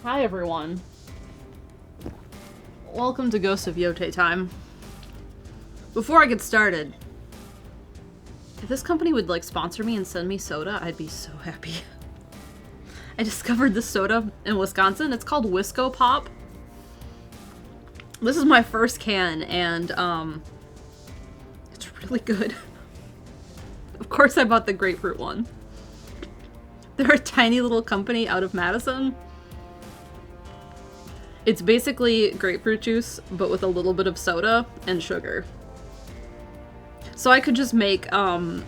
Hi everyone. Welcome to Ghost of Yōtei time. Before I get started, if this company would like sponsor me and send me soda, I'd be so happy. I discovered this soda in Wisconsin. It's called Wisco Pop. This is my first can and it's really good. Of course I bought the grapefruit one. They're a tiny little company out of Madison. It's basically grapefruit juice, but with a little bit of soda and sugar. So I could just make a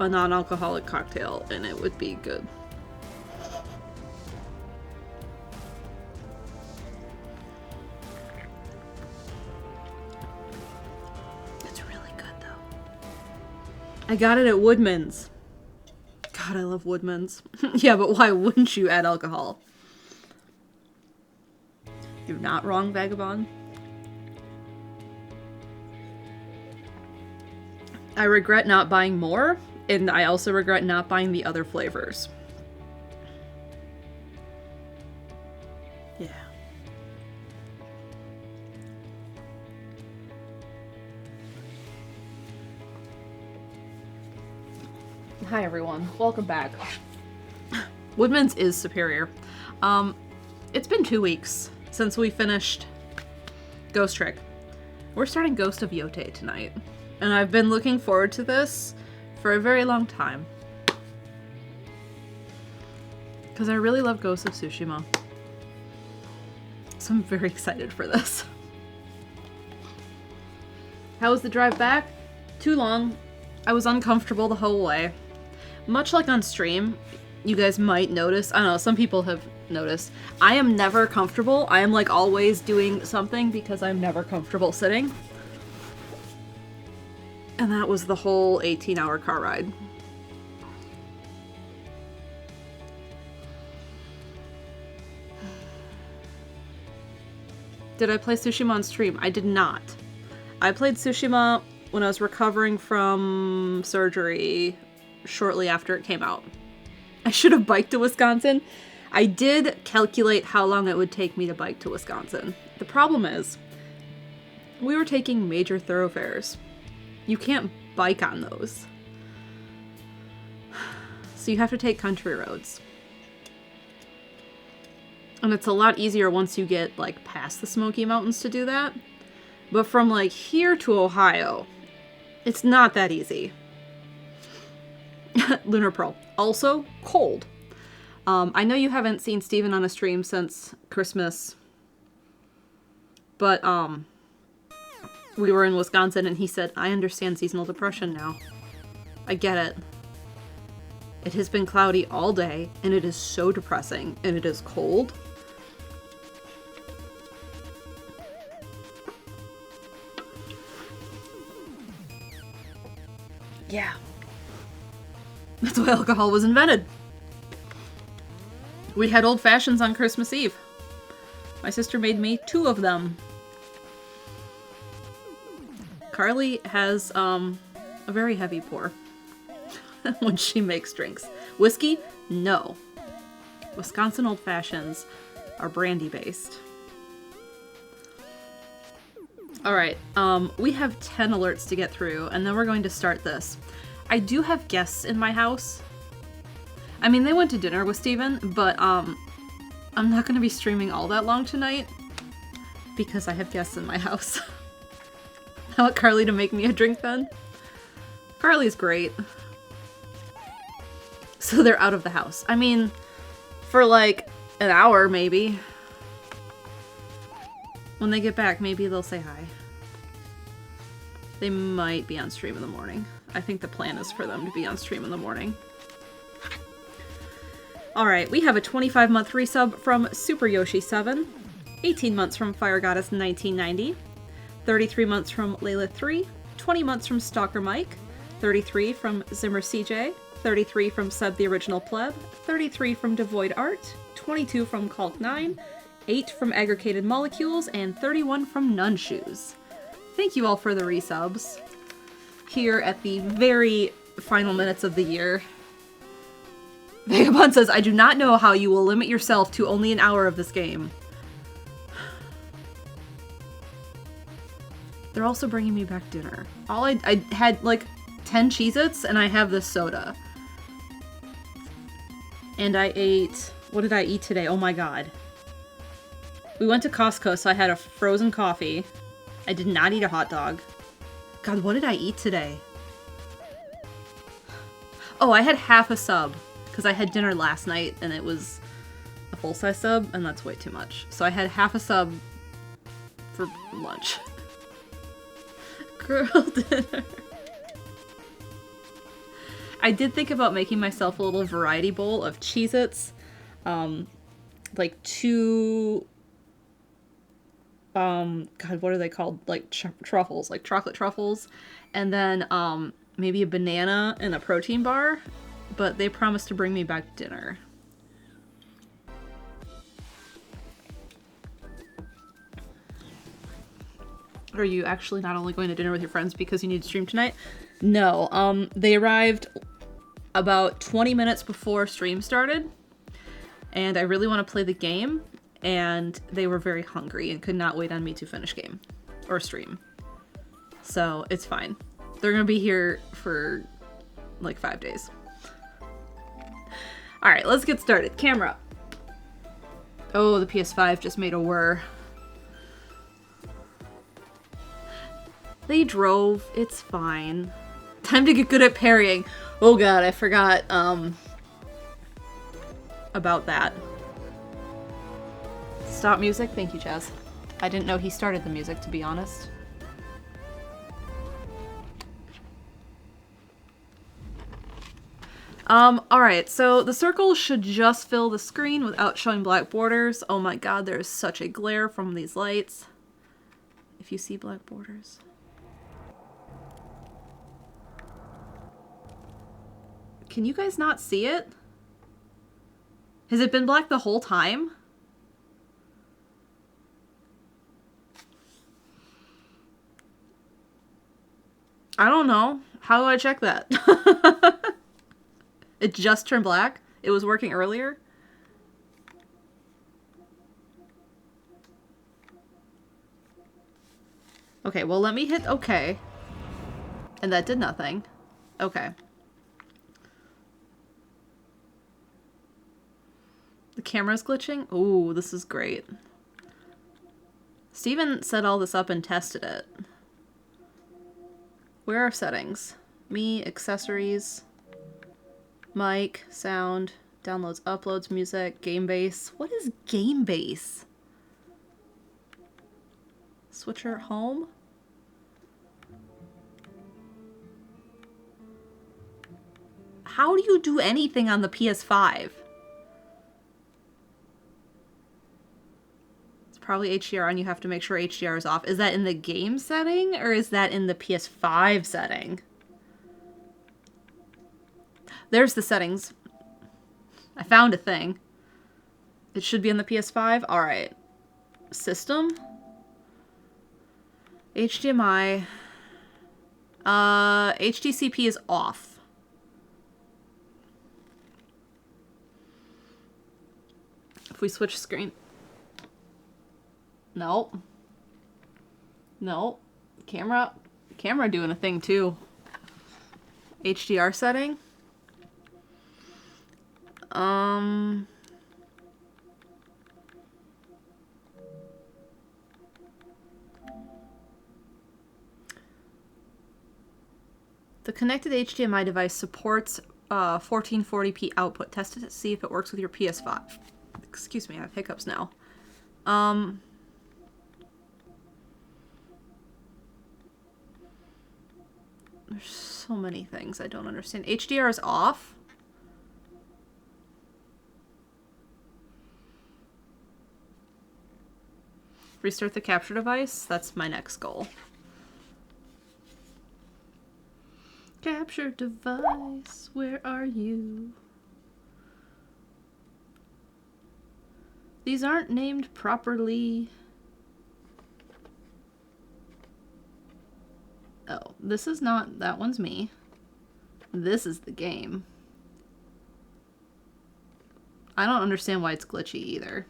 non-alcoholic cocktail and it would be good. It's really good though. I got it at Woodman's. God, I love Woodman's. Yeah, but why wouldn't you add alcohol? You're not wrong, Vagabond. I regret not buying more, and I also regret not buying the other flavors. Yeah. Hi everyone, welcome back. Woodman's is superior. It's been 2 weeks since we finished Ghost Trick. We're starting Ghost of Yōtei tonight, and I've been looking forward to this for a very long time. Because I really love Ghost of Tsushima. So I'm very excited for this. How was the drive back? Too long. I was uncomfortable the whole way. Much like on stream, you guys might notice, I don't know, some people have noticed, I am never comfortable. I am like always doing something because I'm never comfortable sitting. And that was the whole 18-hour car ride. Did I play Tsushima on stream? I did not. I played Tsushima when I was recovering from surgery shortly after it came out. I should have biked to Wisconsin. I did calculate how long it would take me to bike to Wisconsin. The problem is, we were taking major thoroughfares. You can't bike on those. So you have to take country roads. And it's a lot easier once you get like past the Smoky Mountains to do that. But from like here to Ohio, it's not that easy. Lunar Pearl. Also, cold. I know you haven't seen Steven on a stream since Christmas, but we were in Wisconsin and he said, I understand seasonal depression now. I get it. It has been cloudy all day and it is so depressing and it is cold. Yeah. That's why alcohol was invented. We had old fashions on Christmas Eve. My sister made me 2 of them. Carly has a very heavy pour when she makes drinks. Whiskey? No. Wisconsin old fashions are brandy based. Alright, we have 10 alerts to get through, and then we're going to start this. I do have guests in my house. I mean, they went to dinner with Steven, but I'm not going to be streaming all that long tonight because I have guests in my house. I want Carly to make me a drink then. Carly's great. So they're out of the house. I mean, for like an hour maybe. When they get back, maybe they'll say hi. They might be on stream in the morning. I think the plan is for them to be on stream in the morning. Alright, we have a 25-month resub from Super Yoshi 7, 18 months from Fire Goddess 1990, 33 months from Layla 3, 20 months from Stalker Mike, 33 from Zimmer CJ, 33 from Seb the Original Pleb, 33 from Devoid Art, 22 from Calc 9, 8 from Aggregated Molecules, and 31 from Nunshoes. Thank you all for the resubs. Here at the very final minutes of the year. Vagabond says, I do not know how you will limit yourself to only an hour of this game. They're also bringing me back dinner. I had like 10 Cheez-Its and I have this soda. And I ate, what did I eat today? Oh my god. We went to Costco, so I had a frozen coffee. I did not eat a hot dog. God, what did I eat today? Oh, I had half a sub, because I had dinner last night, and it was a full-size sub, and that's way too much. So I had half a sub for lunch. Grilled dinner. I did think about making myself a little variety bowl of Cheez-Its, like 2... God, what are they called? Like truffles, like chocolate truffles, and then maybe a banana and a protein bar, but they promised to bring me back dinner. Are you actually not only going to dinner with your friends because you need to stream tonight? No, they arrived about 20 minutes before stream started, and I really want to play the game. And they were very hungry and could not wait on me to finish game or stream. So it's fine. They're gonna be here for like 5 days. All right, let's get started. Camera. Oh, the PS5 just made a whir. They drove. It's fine. Time to get good at parrying. Oh god, I forgot about that. Stop music? Thank you, Chaz. I didn't know he started the music, to be honest. Alright, so the circles should just fill the screen without showing black borders. Oh my god, there is such a glare from these lights. If you see black borders. Can you guys not see it? Has it been black the whole time? I don't know. How do I check that? It just turned black? It was working earlier? Okay, well let me hit OK. And that did nothing. Okay. The camera's glitching? Ooh, this is great. Steven set all this up and tested it. Where are settings? Me, accessories, mic, sound, downloads, uploads, music, game base. What is game base? Switcher home? How do you do anything on the PS5? Probably HDR, and you have to make sure HDR is off. Is that in the game setting, or is that in the PS5 setting? There's the settings. I found a thing. It should be on the PS5. Alright. System. HDMI. HDCP is off. If we switch screen... Nope. Nope. Camera doing a thing too. HDR setting. The connected HDMI device supports 1440p output. Test it to see if it works with your PS5. Excuse me, I have hiccups now. There's so many things I don't understand. HDR is off. Restart the capture device. That's my next goal. Capture device, where are you? These aren't named properly. Oh, this is not, that one's me. This is the game. I don't understand why it's glitchy either.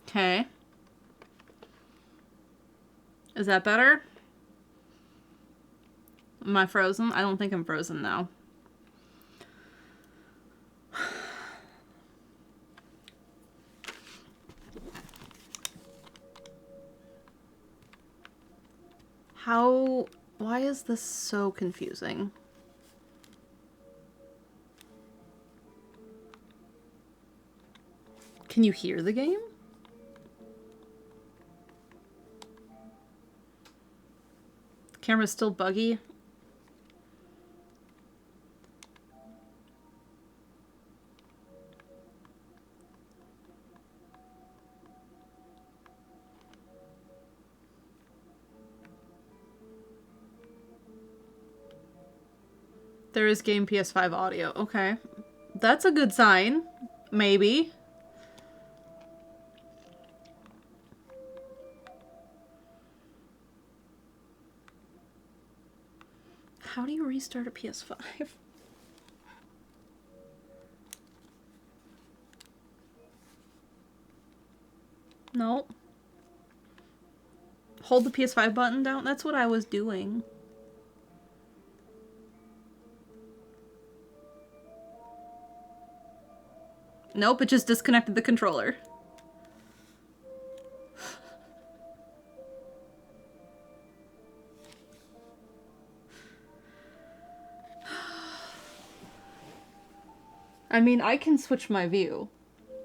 Okay. Is that better? Am I frozen? I don't think I'm frozen now. Why is this so confusing? Can you hear the game? The camera's still buggy. There is game PS5 audio. Okay. That's a good sign. Maybe. How do you restart a PS5? No. Hold the PS5 button down? That's what I was doing. Nope, it just disconnected the controller. I mean, I can switch my view,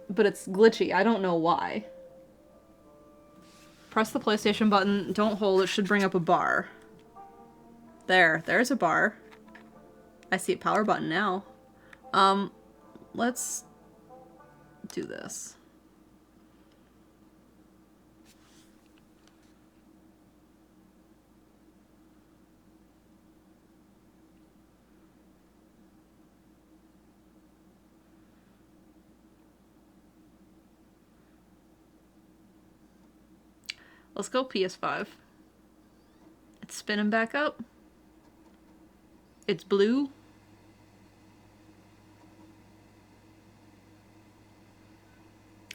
but it's glitchy. I don't know why. Press the PlayStation button. Don't hold. It should bring up a bar. There's a bar. I see a power button now. Let's do this. Let's go PS5. It's spinning back up. It's blue.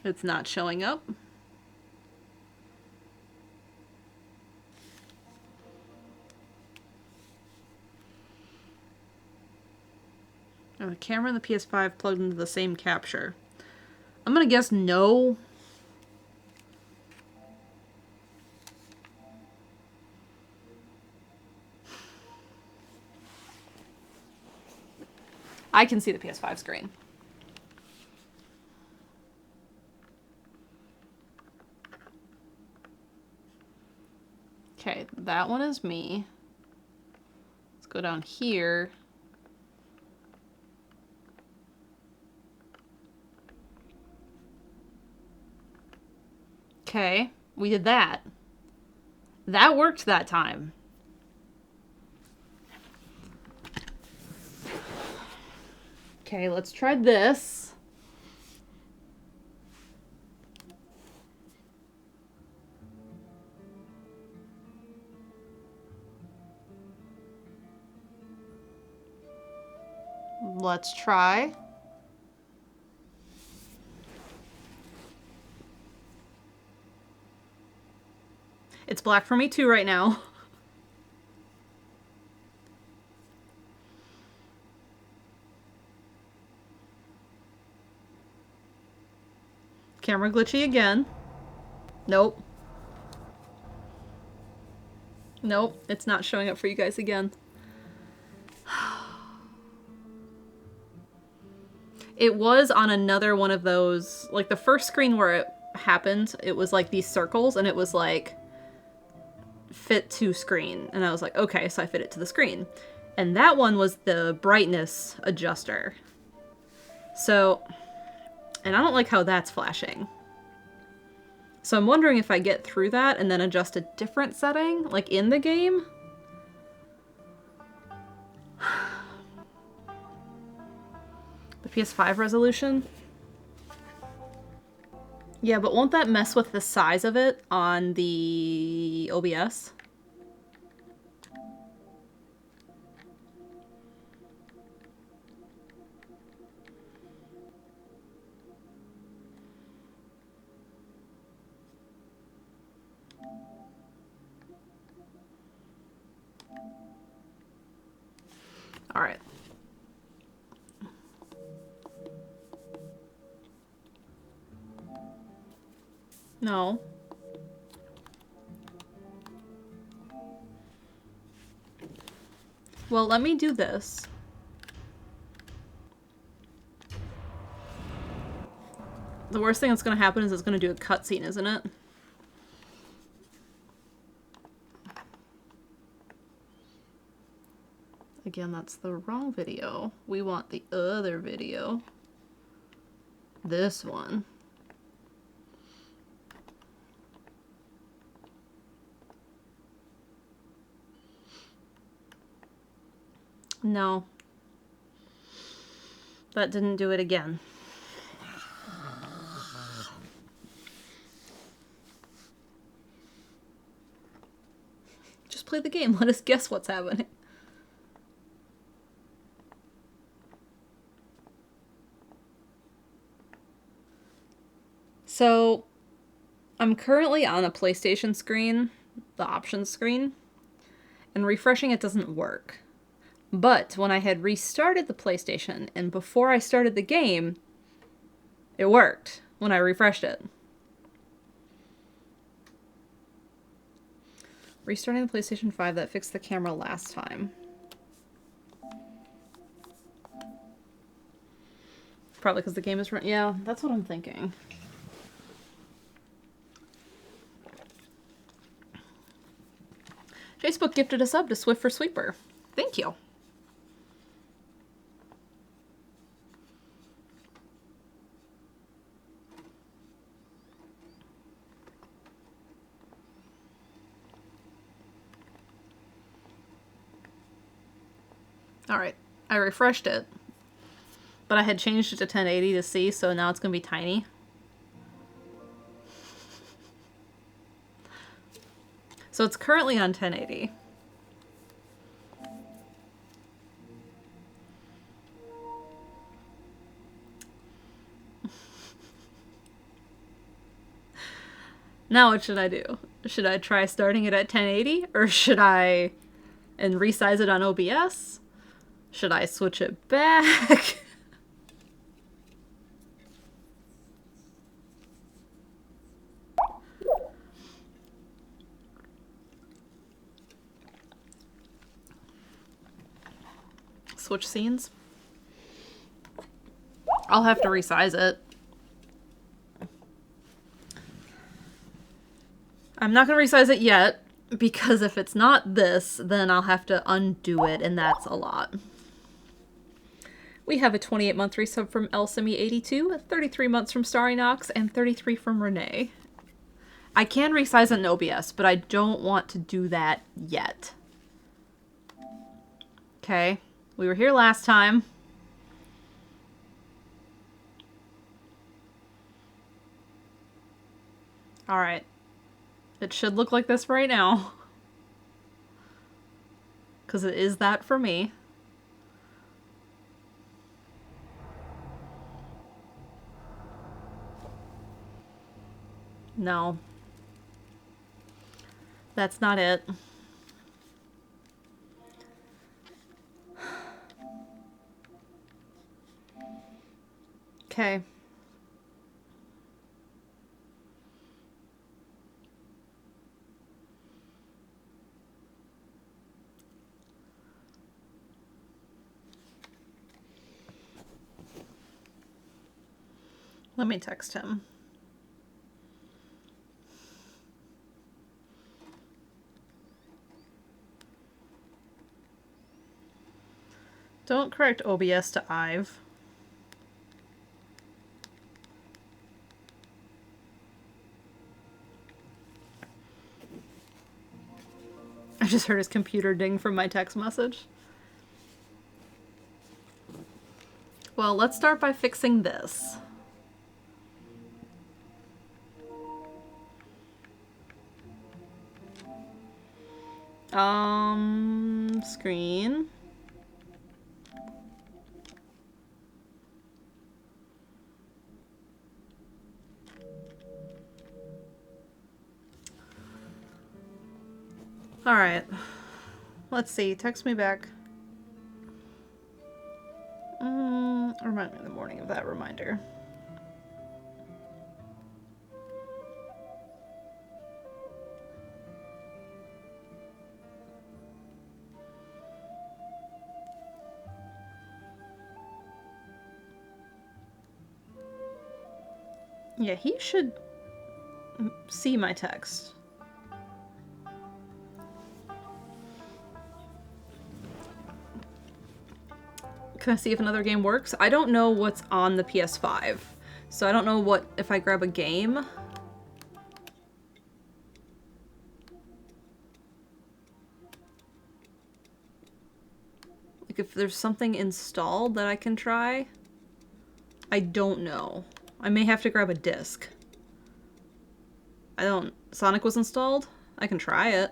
It's not showing up. And the camera and the PS5 plugged into the same capture. I'm gonna guess no. I can see the PS5 screen. Okay, that one is me. Let's go down here. Okay, we did that. That worked that time. Okay, let's try this. Let's try. It's black for me too right now. Camera glitchy again. Nope. Nope, it's not showing up for you guys again. It was on another one of those, like the first screen where it happened, it was like these circles and it was like fit to screen. And I was like, okay, so I fit it to the screen. And that one was the brightness adjuster. So, and I don't like how that's flashing. So I'm wondering if I get through that and then adjust a different setting, like in the game. The PS5 resolution. Yeah, but won't that mess with the size of it on the OBS? All right. No. Well, let me do this. The worst thing that's going to happen is it's going to do a cutscene, isn't it? Again, that's the wrong video. We want the other video. This one. No. That didn't do it again. Just play the game. Let us guess what's happening. So, I'm currently on a PlayStation screen, the options screen, and refreshing it doesn't work. But when I had restarted the PlayStation and before I started the game, it worked when I refreshed it. Restarting the PlayStation 5, that fixed the camera last time. Probably because the game is running. Yeah, that's what I'm thinking. Facebook gifted a sub to Swift for Sweeper. Thank you. Alright, I refreshed it. But I had changed it to 1080 to see, so now it's going to be tiny. So it's currently on 1080. Now what should I do? Should I try starting it at 1080? Or should I and resize it on OBS? Should I switch it back? Switch scenes? I'll have to resize it. I'm not going to resize it yet, because if it's not this, then I'll have to undo it, and that's a lot. We have a 28-month resub from Elsimi82, 33 months from Starry Knox, and 33 from Renee. I can resize it in OBS, but I don't want to do that yet. Okay, we were here last time. Alright. It should look like this right now. Because it is that for me. No. That's not it. Okay. Let me text him. Don't correct OBS to Ive. I just heard his computer ding from my text message. Well, let's start by fixing this. Screen. All right. Let's see. Text me back. Remind me in the morning of that reminder. Yeah, he should see my text. Can I see if another game works? I don't know what's on the PS5, so I don't know what if I grab a game. Like if there's something installed that I can try. I don't know. I may have to grab a disc. Sonic was installed? I can try it.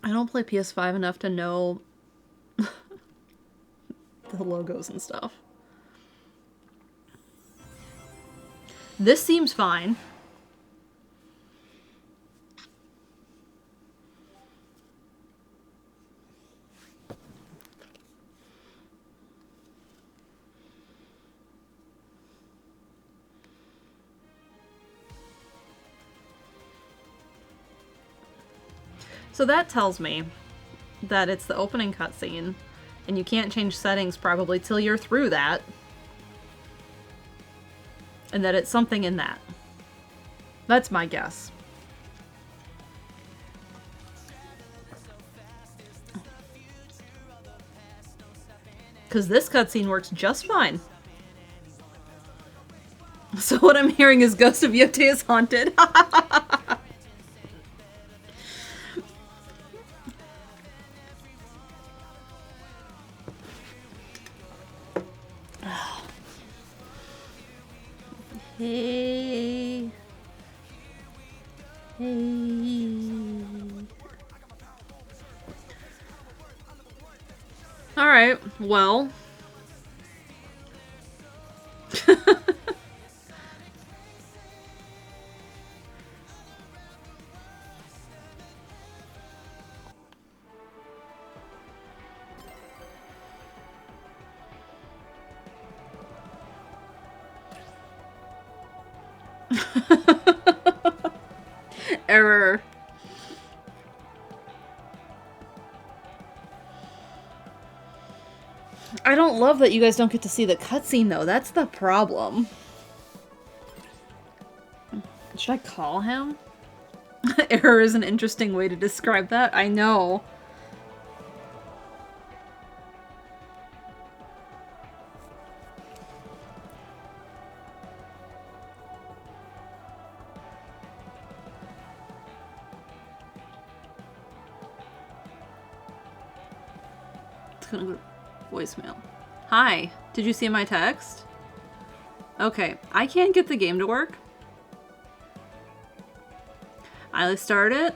I don't play PS5 enough to know the logos and stuff. This seems fine. So that tells me that it's the opening cutscene, and you can't change settings probably till you're through that. And that it's something in that. That's my guess. Because this cutscene works just fine. So what I'm hearing is Ghost of Yōtei is haunted. Hey. Hey. Alright, well. Error. I don't love that you guys don't get to see the cutscene though. That's the problem. Should I call him? Error is an interesting way to describe that. I know. Gonna go voicemail. Hi, did you see my text? Okay, I can't get the game to work. I start it,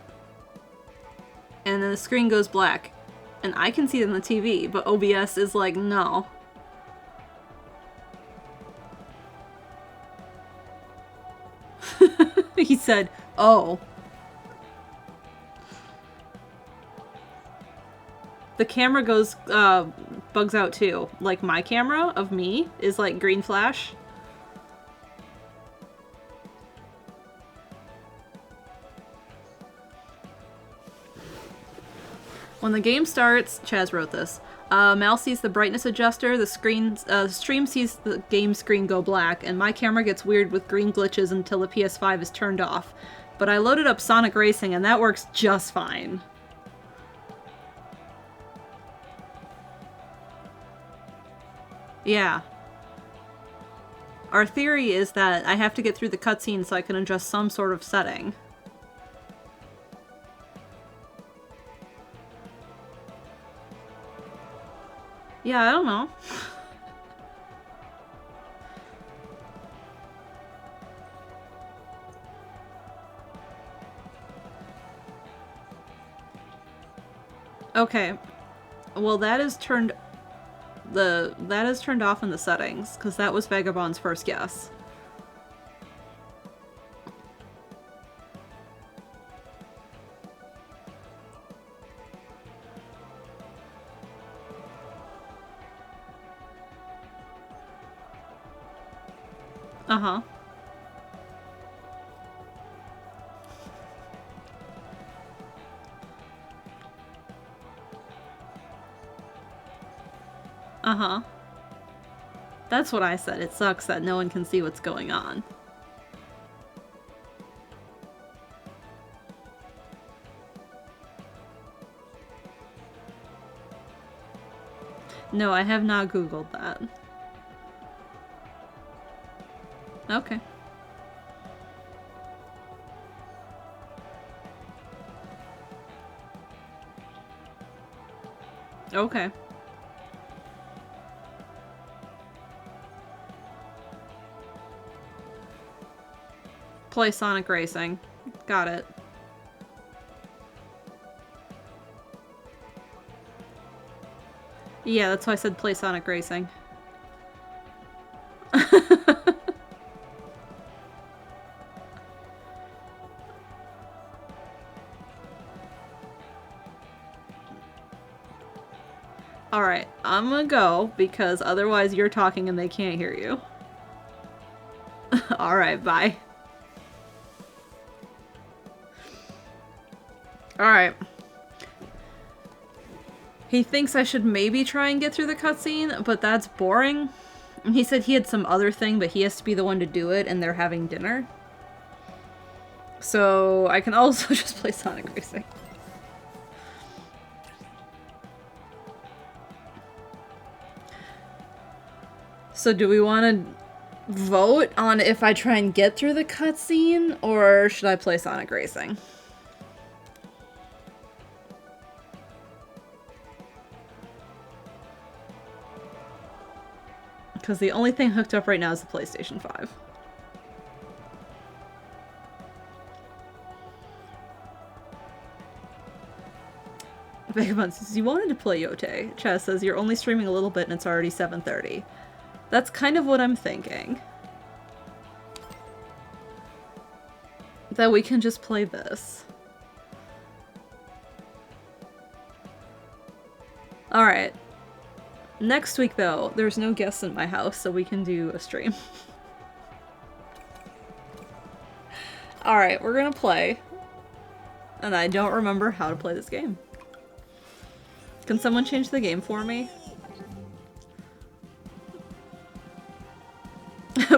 and then the screen goes black, and I can see it on the TV, but OBS is like, no. He said, oh. The camera goes, bugs out too. Like my camera of me is like green flash. When the game starts, Chaz wrote this, Mal sees the brightness adjuster, the stream sees the game screen go black, and my camera gets weird with green glitches until the PS5 is turned off. But I loaded up Sonic Racing and that works just fine. Yeah. Our theory is that I have to get through the cutscene so I can adjust some sort of setting. Yeah, I don't know. Okay. Well, that is turned off in the settings, because that was Vagabond's first guess. Uh-huh. Uh-huh. That's what I said. It sucks that no one can see what's going on. No, I have not Googled that. Okay. Okay. Play Sonic Racing. Got it. Yeah, that's why I said play Sonic Racing. Alright, I'm gonna go, because otherwise you're talking and they can't hear you. Alright, bye. Alright. He thinks I should maybe try and get through the cutscene, but that's boring. And he said he had some other thing, but he has to be the one to do it, and they're having dinner. So I can also just play Sonic Racing. So do we want to vote on if I try and get through the cutscene, or should I play Sonic Racing? Because the only thing hooked up right now is the PlayStation 5. Vagabond says, you wanted to play Yōtei. Chaz says, you're only streaming a little bit and it's already 7:30. That's kind of what I'm thinking. That we can just play this. Alright. Next week, though, there's no guests in my house, so we can do a stream. Alright, we're gonna play. And I don't remember how to play this game. Can someone change the game for me?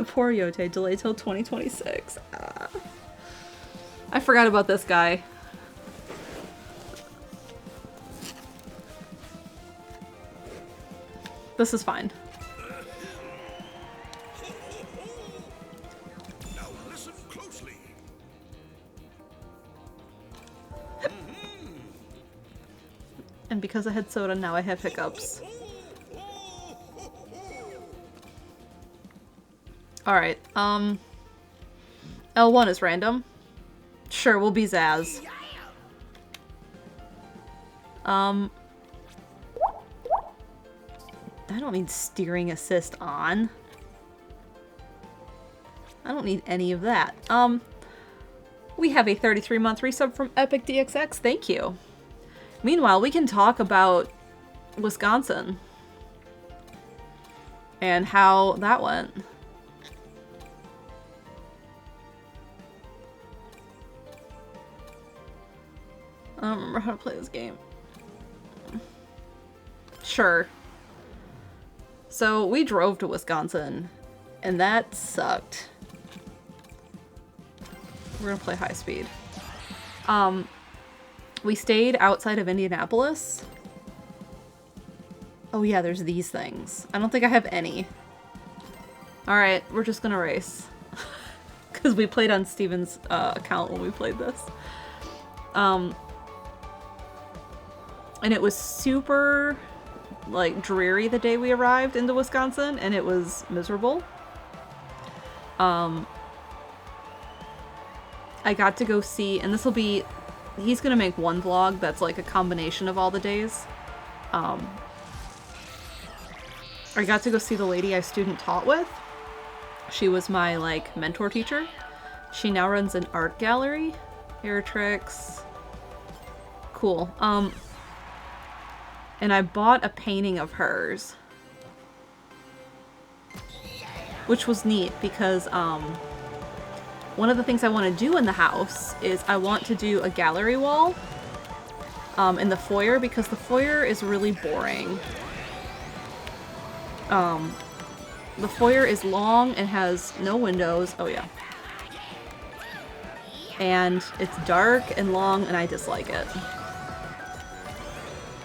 Poor Yōtei, delayed till 2026. I forgot about this guy. This is fine. Now listen closely. And because I had soda, now I have hiccups. Alright, L1 is random. Sure, we'll be Zaz. I don't need steering assist on. I don't need any of that. We have a 33-month resub from Epic DXX. Thank you. Meanwhile, we can talk about Wisconsin and how that went. I don't remember how to play this game. Sure. So we drove to Wisconsin, and that sucked. We're gonna play high speed. We stayed outside of Indianapolis. Oh yeah, there's these things. I don't think I have any. Alright, we're just gonna race. Because we played on Steven's account when we played this. And it was super, like, dreary the day we arrived into Wisconsin, and it was miserable. I got to go see, and this will be, he's gonna make one vlog that's like a combination of all the days. I got to go see the lady I student taught with. She was my, like, mentor teacher. She now runs an art gallery. Hair tricks. Cool. And I bought a painting of hers. Which was neat because, one of the things I want to do in the house is I want to do a gallery wall in the foyer because the foyer is really boring. The foyer is long and has no windows. Oh yeah. And it's dark and long and I dislike it.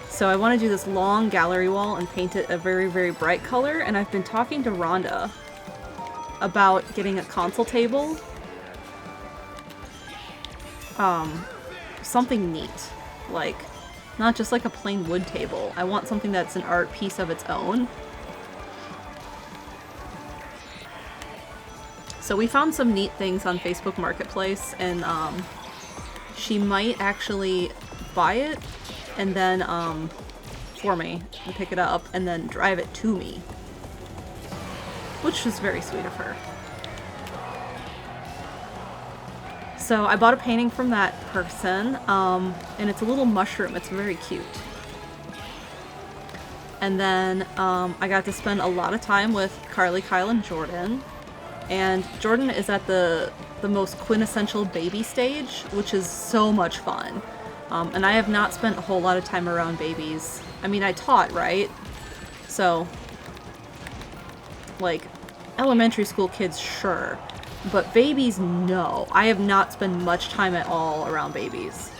So I want to do this long gallery wall and paint it a very, very bright color, and I've been talking to Rhonda about getting a console table. Something neat. Like, not just like a plain wood table. I want something that's an art piece of its own. So we found some neat things on Facebook Marketplace, and she might actually buy it and then for me and pick it up and then drive it to me, which was very sweet of her. So I bought a painting from that person, and it's a little mushroom. It's very cute. And then I got to spend a lot of time with Carly, Kyle, and Jordan. And Jordan is at the most quintessential baby stage, which is so much fun. And I have not spent a whole lot of time around babies. I mean, I taught, right? So, like, elementary school kids, sure. But babies, no. I have not spent much time at all around babies.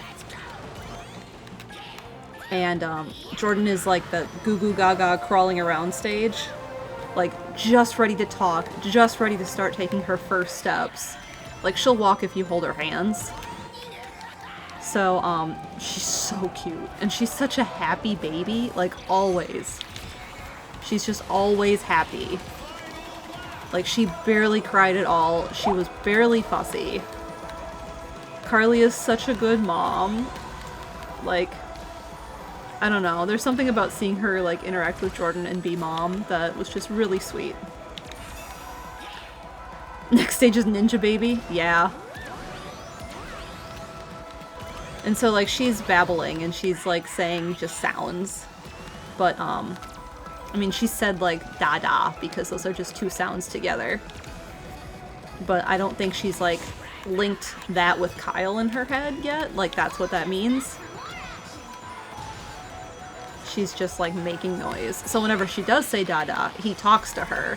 And Jordan is like the goo goo gaga crawling around stage. Like, just ready to talk, just ready to start taking her first steps. Like, she'll walk if you hold her hands. So, she's so cute. And she's such a happy baby, like, always. She's just always happy. Like, she barely cried at all. She was barely fussy. Carly is such a good mom. Like, I don't know. There's something about seeing her, like, interact with Jordan and be mom that was just really sweet. Next stage is Ninja Baby? Yeah. And so, like, she's babbling and she's, like, saying just sounds. But, I mean, she said, like, da-da, because those are just two sounds together. But I don't think she's, like, linked that with Kyle in her head yet. Like, that's what that means. She's just, like, making noise. So whenever she does say da-da, he talks to her.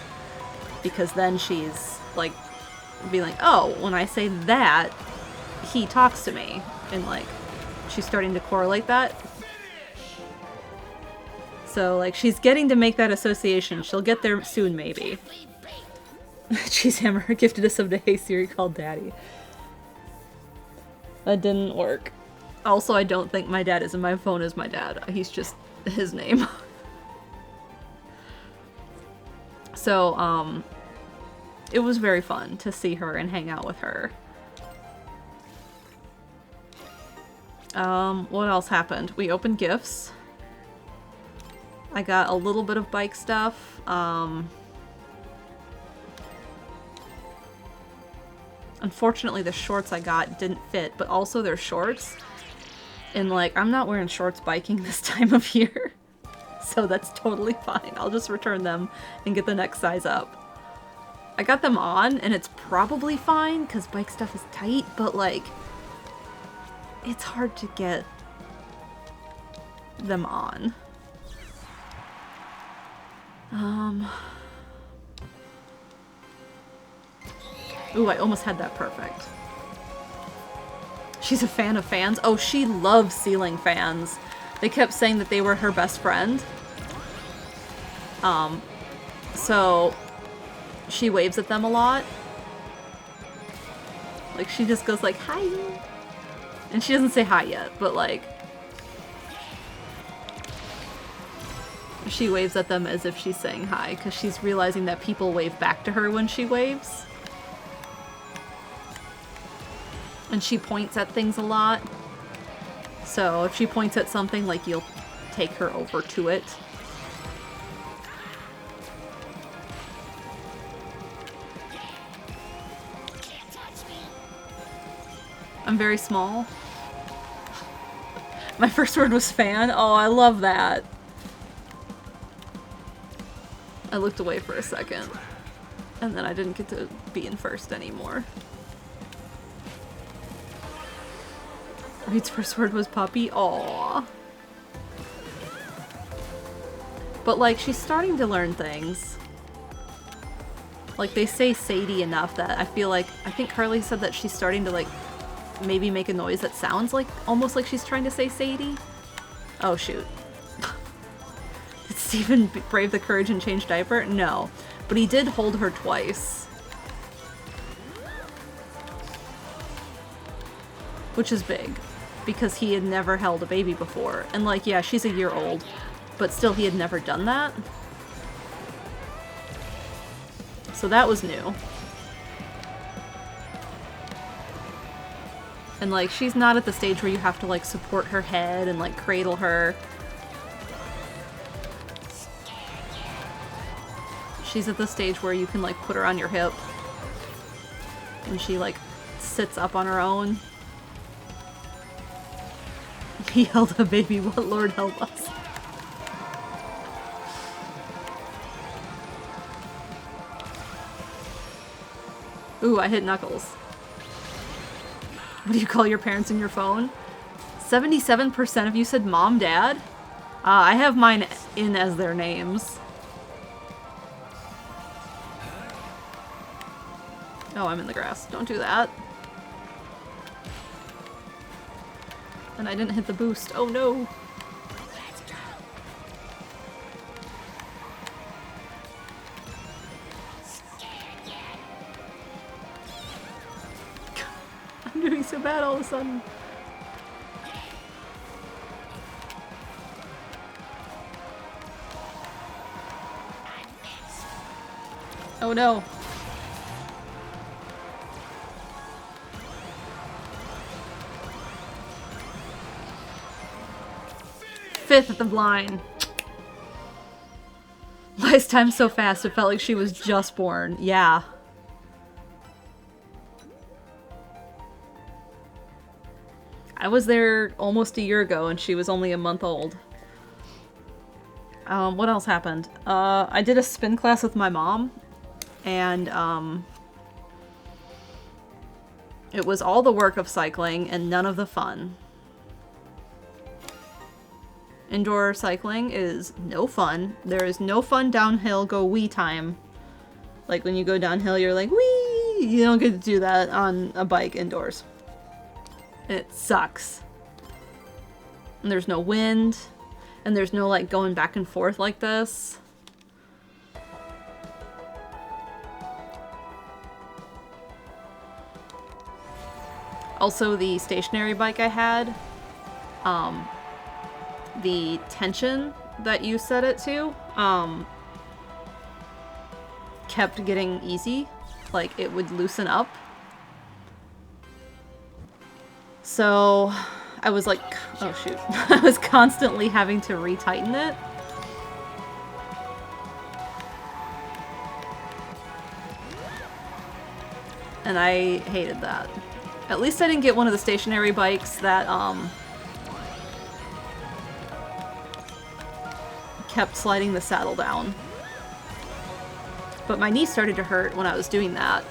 Because then she's, like, being like, oh, when I say that, he talks to me. And, like, she's starting to correlate that. So, like, she's getting to make that association. She'll get there soon, maybe. Cheesehammer gifted us someday Hey Siri called Daddy. That didn't work. Also, I don't think my dad is in my phone as my dad. He's just his name. So, it was very fun to see her and hang out with her. What else happened? We opened gifts. I got a little bit of bike stuff. Unfortunately, the shorts I got didn't fit, but also they're shorts. And, like, I'm not wearing shorts biking this time of year. So that's totally fine. I'll just return them and get the next size up. I got them on, and it's probably fine, because bike stuff is tight, but, like, it's hard to get them on. Ooh, I almost had that perfect. She's a fan of fans? Oh, she loves ceiling fans. They kept saying that they were her best friend. So she waves at them a lot. Like, she just goes like, hi. And she doesn't say hi yet, but like, she waves at them as if she's saying hi, because she's realizing that people wave back to her when she waves. And she points at things a lot. So if she points at something, like, you'll take her over to it. I'm very small. My first word was fan. Oh, I love that. I looked away for a second. And then I didn't get to be in first anymore. Reed's first word was puppy. Aww. But, like, she's starting to learn things. Like, they say Sadie enough that I feel like... I think Carly said that she's starting to, like, maybe make a noise that sounds like... almost like she's trying to say Sadie. Oh, shoot. Did Stephen brave the courage and change diaper? No. But he did hold her twice. Which is big. Because he had never held a baby before. And, like, yeah, she's a year old. But still, he had never done that. So that was new. And, like, she's not at the stage where you have to, like, support her head and, like, cradle her. She's at the stage where you can, like, put her on your hip. And she, like, sits up on her own. He held a baby. What Lord help us. Ooh, I hit Knuckles. What do you call your parents in your phone? 77% of you said mom, dad? I have mine in as their names. Oh, I'm in the grass. Don't do that. And I didn't hit the boost. Oh no! I'm doing so bad all of a sudden. Oh no! Fifth at the line. Last time so fast, it felt like she was just born. Yeah. I was there almost a year ago and she was only a month old. What else happened? I did a spin class with my mom and it was all the work of cycling and none of the fun. Indoor cycling is no fun. There is no fun downhill go wee time. Like when you go downhill, you're like, wee! You don't get to do that on a bike indoors. It sucks. And there's no wind. And there's no like going back and forth like this. Also, the stationary bike I had, the tension that you set it to, kept getting easy. Like, it would loosen up. So, I was like, oh shoot. I was constantly having to retighten it. And I hated that. At least I didn't get one of the stationary bikes that, kept sliding the saddle down. But my knee started to hurt when I was doing that.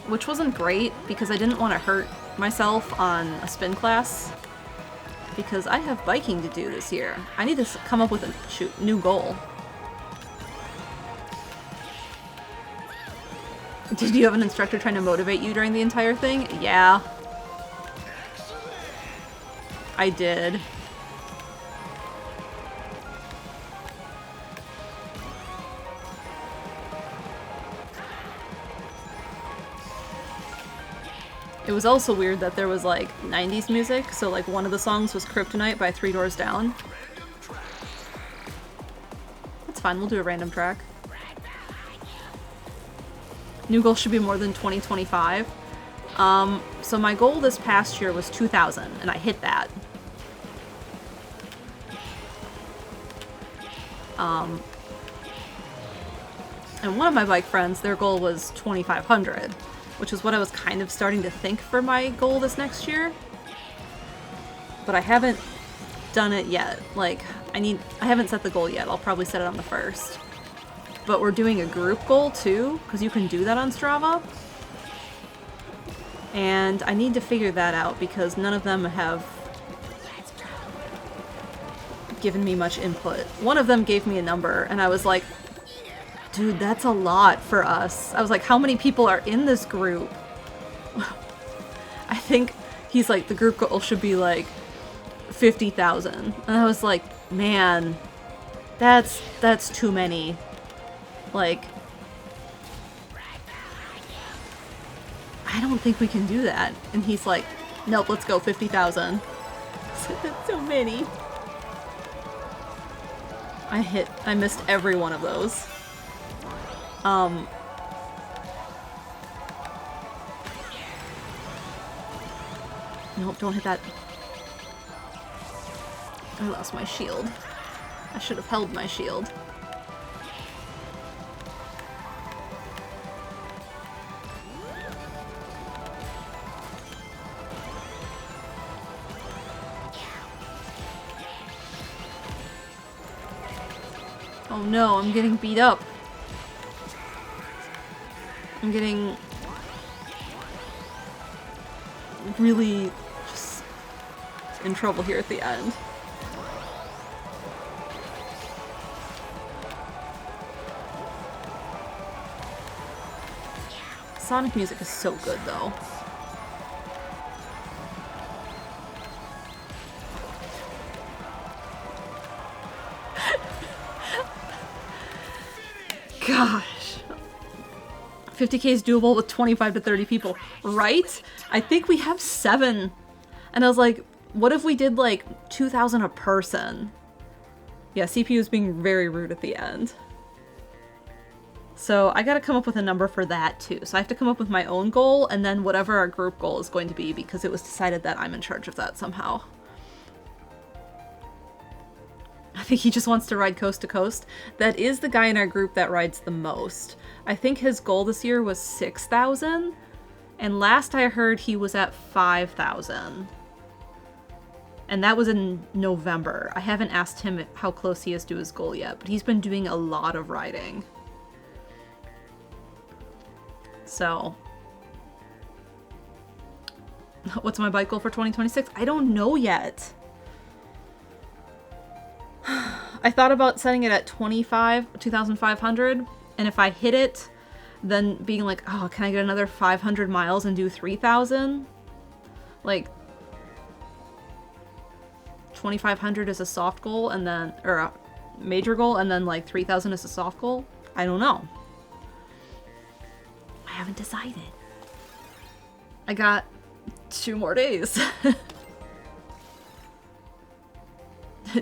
Which wasn't great, because I didn't want to hurt myself on a spin class. Because I have biking to do this year. I need to come up with a new goal. Did you have an instructor trying to motivate you during the entire thing? Yeah. I did. It was also weird that there was like 90s music, so like one of the songs was Kryptonite by Three Doors Down. That's fine, we'll do a random track. New goal should be more than 2025. So my goal this past year was 2,000, and I hit that. And one of my bike friends, their goal was 2,500, which is what I was kind of starting to think for my goal this next year. But I haven't done it yet. Like, I haven't set the goal yet. I'll probably set it on the 1st. But we're doing a group goal too, because you can do that on Strava. And I need to figure that out because none of them have given me much input. One of them gave me a number, and I was like, dude, that's a lot for us. I was like, how many people are in this group? I think he's like, the group goal should be like 50,000. And I was like, man, that's too many. Like, I don't think we can do that. And he's like, nope, let's go 50,000. That's so many. I missed every one of those. Nope, don't hit that. I lost my shield. I should have held my shield. Oh no, I'm getting beat up. I'm getting really just in trouble here at the end. Sonic music is so good though. Gosh. 50k is doable with 25 to 30 people, right? I think we have 7. And I was like, what if we did like 2,000 a person? Yeah, CPU is being very rude at the end. So I gotta come up with a number for that too. So I have to come up with my own goal and then whatever our group goal is going to be because it was decided that I'm in charge of that somehow. I think he just wants to ride coast to coast. That is the guy in our group that rides the most. I think his goal this year was 6,000, and last I heard he was at 5,000. And that was in November. I haven't asked him how close he is to his goal yet, but he's been doing a lot of riding. So, what's my bike goal for 2026? I don't know yet. I thought about setting it at 2,500, and if I hit it, then being like, oh, can I get another 500 miles and do 3,000? Like, 2,500 is a soft goal, and then, or a major goal, and then like 3,000 is a soft goal? I don't know. I haven't decided. I got 2 more days.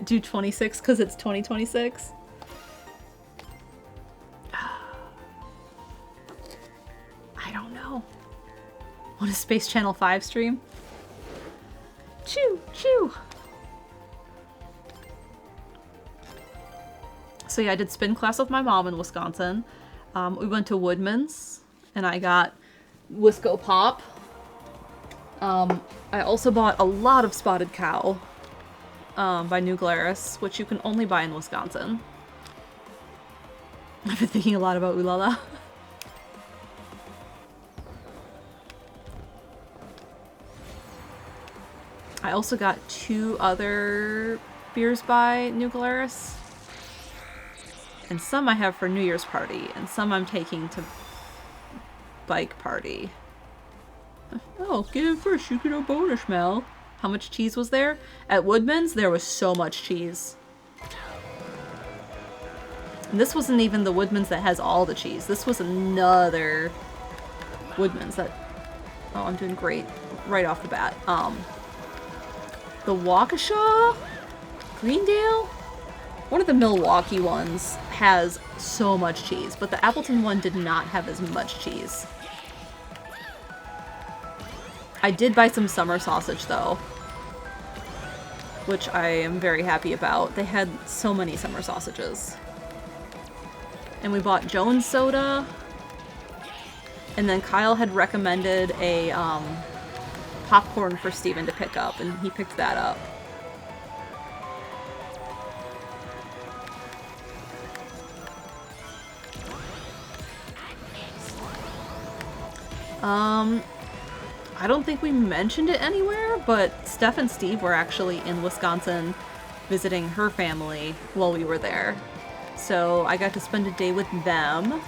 Do 26 because it's 2026. I don't know. Want a Space Channel 5 stream? Choo, choo. So yeah, I did spin class with my mom in Wisconsin. We went to Woodman's and I got Wisco Pop. I also bought a lot of Spotted Cow. By New Glarus, which you can only buy in Wisconsin. I've been thinking a lot about Ulala. I also got 2 other beers by New Glarus. And some I have for New Year's party, and some I'm taking to bike party. Oh, get in first, you get a bonus, Mel. How much cheese was there? At Woodman's, there was so much cheese. And this wasn't even the Woodman's that has all the cheese. This was another Woodman's that... Oh, I'm doing great right off the bat. The Waukesha? Greendale? One of the Milwaukee ones has so much cheese, but the Appleton one did not have as much cheese. I did buy some summer sausage, though, which I am very happy about. They had so many summer sausages. And we bought Jones soda, and then Kyle had recommended a popcorn for Steven to pick up, and he picked that up. I don't think we mentioned it anywhere, but Steph and Steve were actually in Wisconsin visiting her family while we were there. So I got to spend a day with them.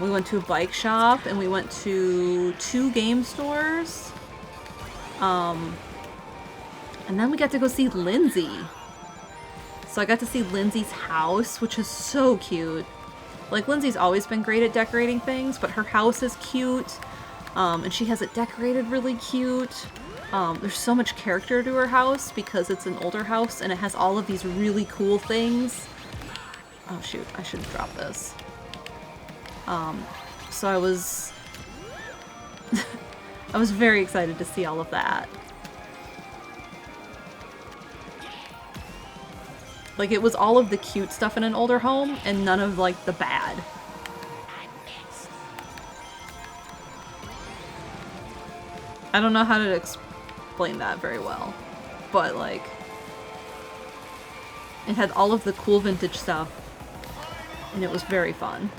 We went to a bike shop and we went to 2 game stores. And then we got to go see Lindsay. So I got to see Lindsay's house, which is so cute. Like, Lindsay's always been great at decorating things, but her house is cute. And she has it decorated really cute. There's so much character to her house because it's an older house and it has all of these really cool things. Oh shoot, I should have dropped this. So I was... I was very excited to see all of that. Like, it was all of the cute stuff in an older home and none of, like, the bad. I don't know how to explain that very well, but, like, it had all of the cool vintage stuff, and it was very fun.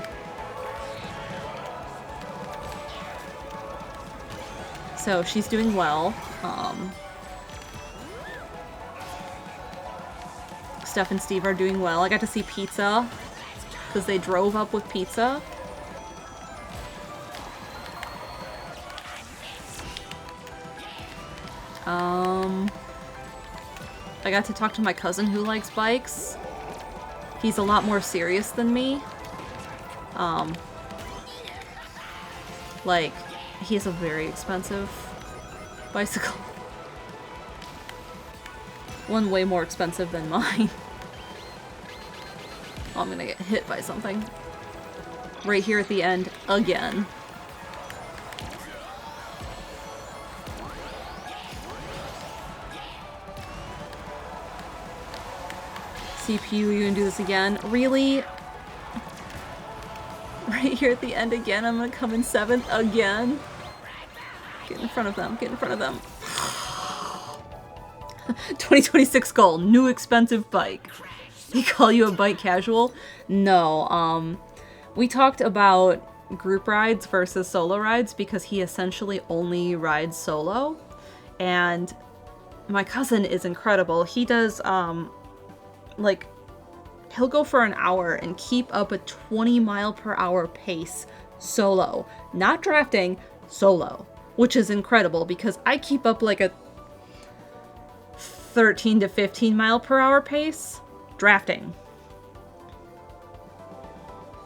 So she's doing well. Steph and Steve are doing well. I got to see pizza because they drove up with pizza. I got to talk to my cousin who likes bikes. He's a lot more serious than me. Like, he has a very expensive bicycle. One way more expensive than mine. Oh, I'm gonna get hit by something. Right here at the end, again. CPU, you gonna do this again? Really? Right here at the end again, I'm gonna come in 7th again? Get in front of them, get in front of them. 2026 goal, new expensive bike. They call you a bike casual? No, we talked about group rides versus solo rides because he essentially only rides solo. And my cousin is incredible. He does, like, he'll go for an hour and keep up a 20-mile-per-hour pace solo. Not drafting, solo. Which is incredible because I keep up like a 13 to 15 mile per hour pace drafting.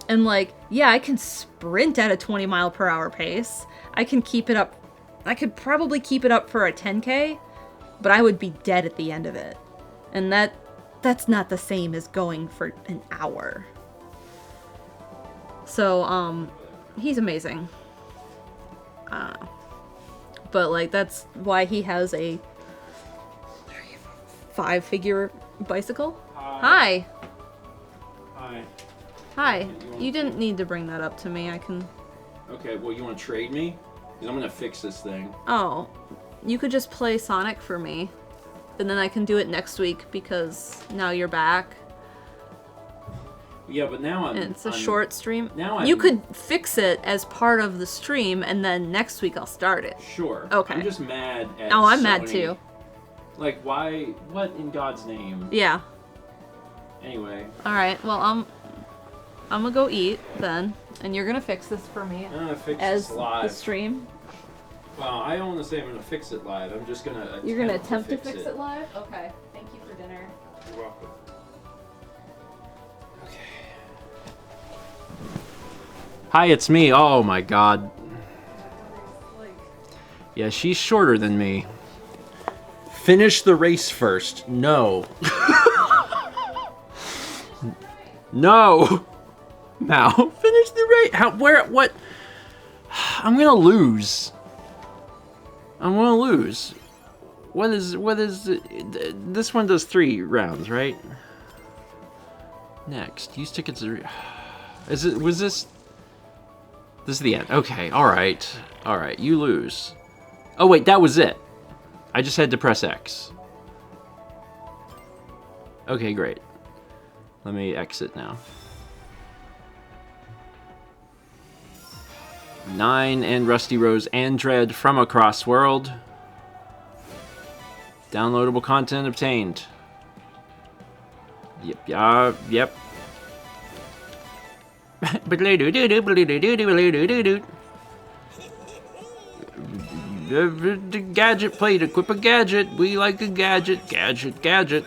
And like, yeah, I can sprint at a 20 mile per hour pace. I can keep it up. I could probably keep it up for a 10K, but I would be dead at the end of it. And that's not the same as going for an hour. So, he's amazing. But like, that's why he has a 5-figure bicycle. Hi. Hi. Hi. You didn't need to bring that up to me. I can... Okay, well, you want to trade me? Because I'm going to fix this thing. Oh. You could just play Sonic for me. And then I can do it next week because now you're back. Yeah, but now And it's a short stream. Now you could fix it as part of the stream and then next week I'll start it. Sure. Okay. I'm just mad at Oh, I'm Sony. mad too. Like, why? What in God's name? Yeah. Anyway. Alright, well, I'm gonna go eat then. And you're gonna fix this for me I'm gonna fix as this live. the stream. Well, I don't want to say I'm gonna fix it live. I'm just gonna. You're gonna attempt to fix it live? Okay. Thank you for dinner. You're welcome. Okay. Hi, it's me. Oh my God. Yeah, she's shorter than me. Finish the race first. No. No. Now, finish the race. How? Where? What? I'm gonna lose. I'm gonna lose. What is? This one does 3 rounds, right? Next, use tickets. Is it? Was this? This is the end. Okay. All right. All right. You lose. Oh wait, that was it. I just had to press X. Okay, great. Let me exit now. 9 and Rusty Rose and Dread from a CrossWorld. Downloadable content obtained. Yep, yep. The gadget plate, equip a gadget. We like a gadget, gadget.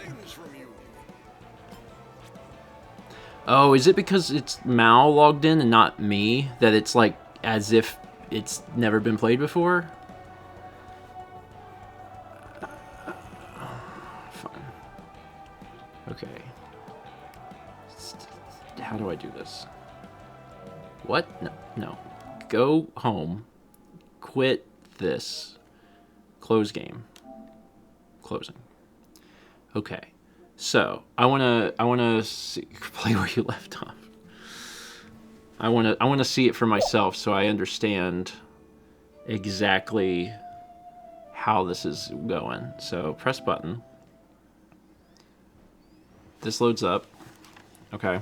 Oh, is it because it's Mao logged in and not me that it's like as if it's never been played before? Fine. Okay. How do I do this? What? No. Go home. Quit this. Close game. Closing. Okay. So I wanna play where you left off. I wanna see it for myself so I understand exactly how this is going. So press button. This loads up. Okay.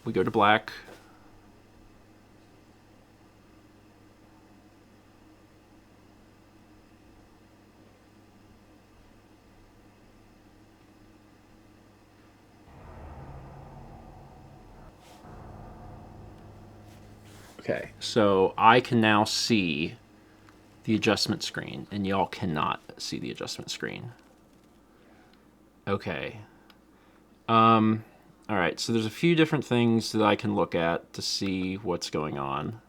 We go to black. Okay, so I can now see the adjustment screen, and y'all cannot see the adjustment screen. Okay. All right, so there's a few different things that I can look at to see what's going on.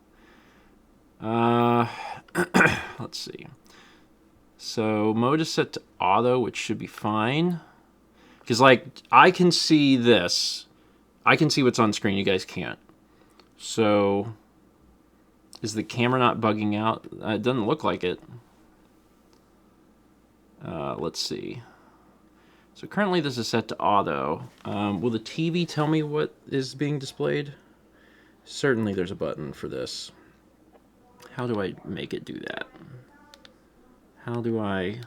Let's see. So mode is set to auto, which should be fine. Because, like, I can see this. I can see what's on screen. You guys can't. So is the camera not bugging out? It doesn't look like it. Let's see. So currently this is set to auto. Will the TV tell me what is being displayed? Certainly there's a button for this. How do I make it do that? How do I...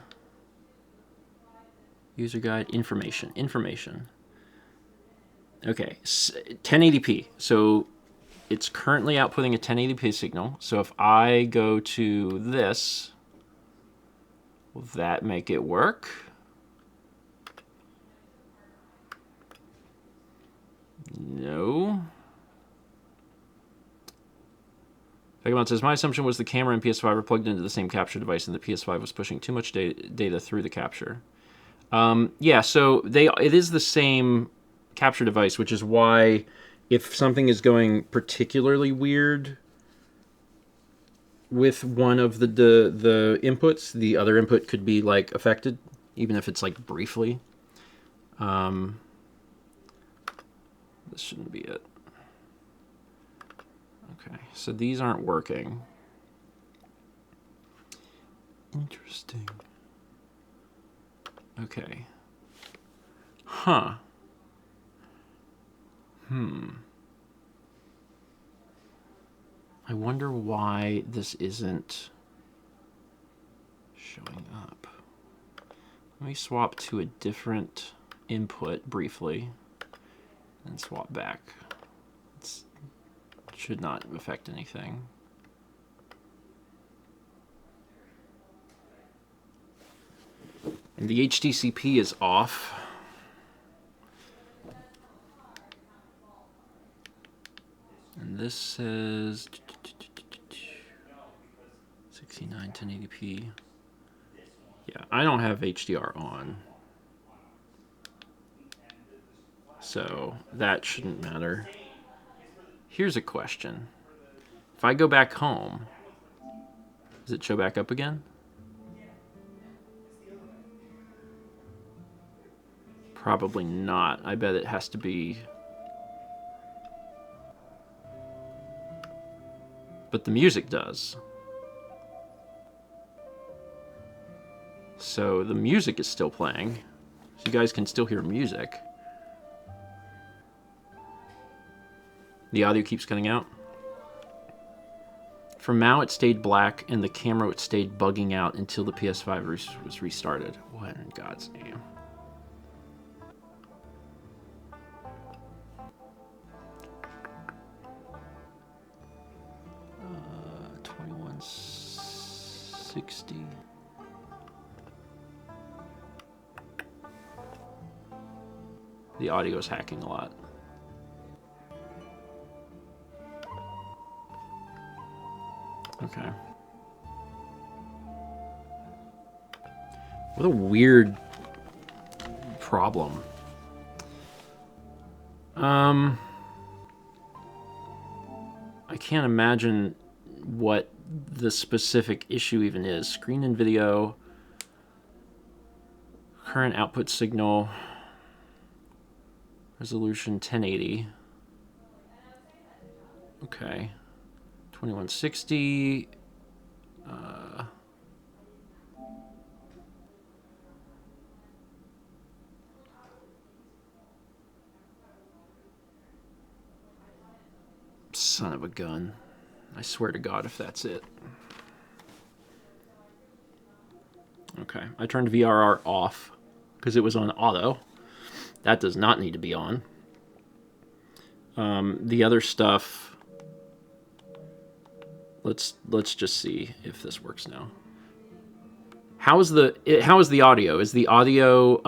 User guide, information. Okay, 1080p. So it's currently outputting a 1080p signal. So if I go to this, will that make it work? No. Pokemon says, my assumption was the camera and PS5 were plugged into the same capture device and the PS5 was pushing too much data through the capture. Yeah, so it is the same capture device, which is why if something is going particularly weird with one of the inputs, the other input could be like affected, even if it's like briefly. This shouldn't be it. Okay, so these aren't working. Interesting. Okay. Huh. I wonder why this isn't showing up. Let me swap to a different input briefly and swap back. It should not affect anything. And the HDCP is off. this says 69 1080p. Yeah, I don't have HDR on, so that shouldn't matter. Here's a question. If I go back home, does it show back up again? Probably not. I bet it has to be... But the music does. So the music is still playing. So you guys can still hear music. The audio keeps cutting out. For Mao, it stayed black, and the camera it stayed bugging out until the PS5 was restarted. What in God's name? 2160. The audio is hacking a lot. Okay. What a weird problem. I can't imagine what the specific issue even is. Screen and video. Current output signal. Resolution 1080. Okay. 2160. Son of a gun. I swear to God if that's it. Okay, I turned VRR off because it was on auto. That does not need to be on. The other stuff, let's just see if this works now. How is the audio? Is the audio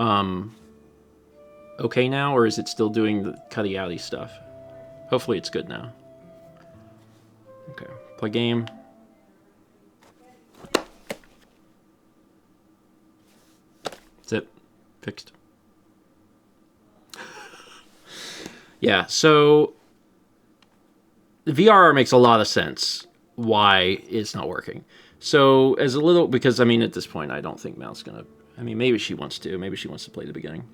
okay now, or is it still doing the cutty outy stuff? Hopefully it's good now. Okay, play game. That's it. Fixed. Yeah, so the VRR makes a lot of sense why it's not working. So as a little, because I mean at this point I don't think Mal's gonna, I mean maybe she wants to, maybe she wants to play the beginning.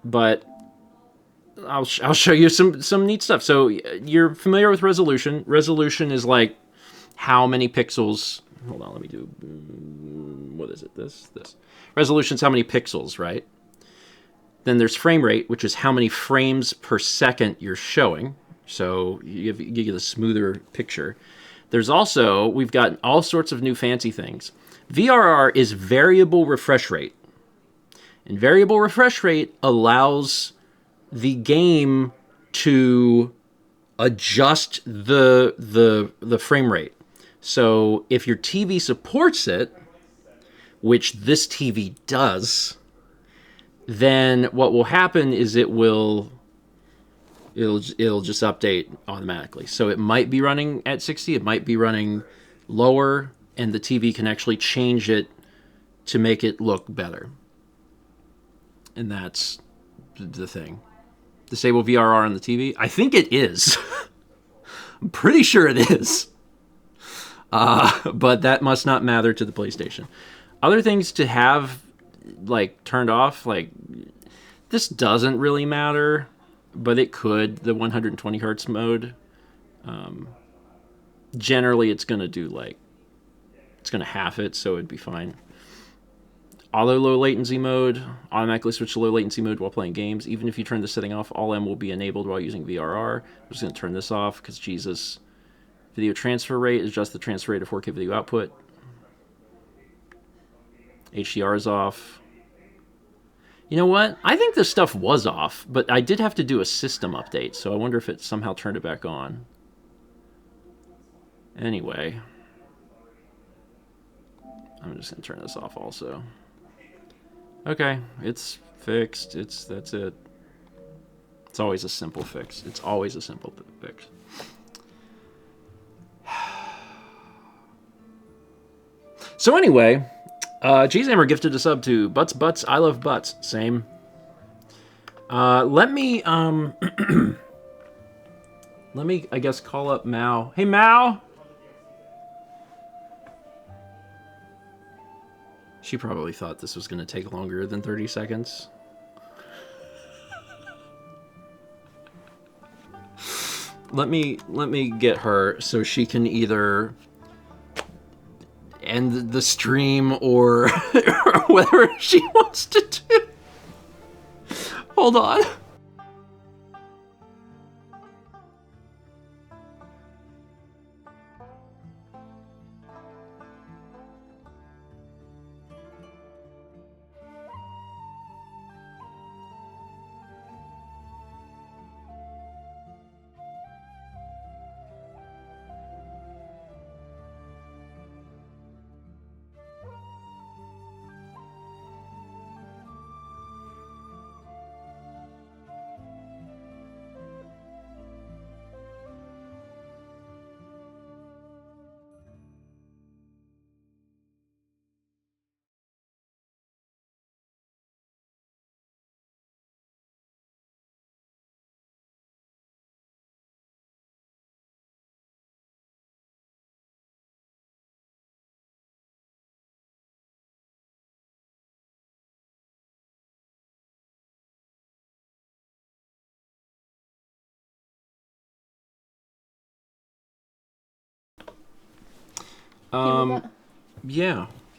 But I'll show you some neat stuff. So you're familiar with resolution. Resolution is like how many pixels, hold on, let me do, what is it, this? Resolution's how many pixels, right? Then there's frame rate, which is how many frames per second you're showing. So you get a smoother picture. There's also, we've got all sorts of new fancy things. VRR is variable refresh rate. And variable refresh rate allows the game to adjust the frame rate. So if your TV supports it, which this TV does, then what will happen is it'll just update automatically. So it might be running at 60, it might be running lower, and the TV can actually change it to make it look better. And that's the thing. Disable VRR on the TV? I think it is. I'm pretty sure it is. But that must not matter to the PlayStation. Other things to have like turned off, like this doesn't really matter, but it could. The 120 hertz mode, generally it's gonna do like, it's gonna half it, so it'd be fine. Auto low latency mode, automatically switch to low latency mode while playing games. Even if you turn the setting off, all M will be enabled while using VRR. I'm just gonna turn this off because Jesus. Video transfer rate is just the transfer rate of 4K video output. HDR is off. You know what? I think this stuff was off, but I did have to do a system update, so I wonder if it somehow turned it back on. Anyway. I'm just going to turn this off also. Okay, it's fixed. That's it. It's always a simple fix. It's always a simple fix. So anyway, Gzammer gifted a sub to Butts, I love butts. Same. Let me, let me, I guess, call up Mao. Hey, Mao! She probably thought this was going to take longer than 30 seconds. Let me get her so she can either end the stream or whatever she wants to do. Hold on.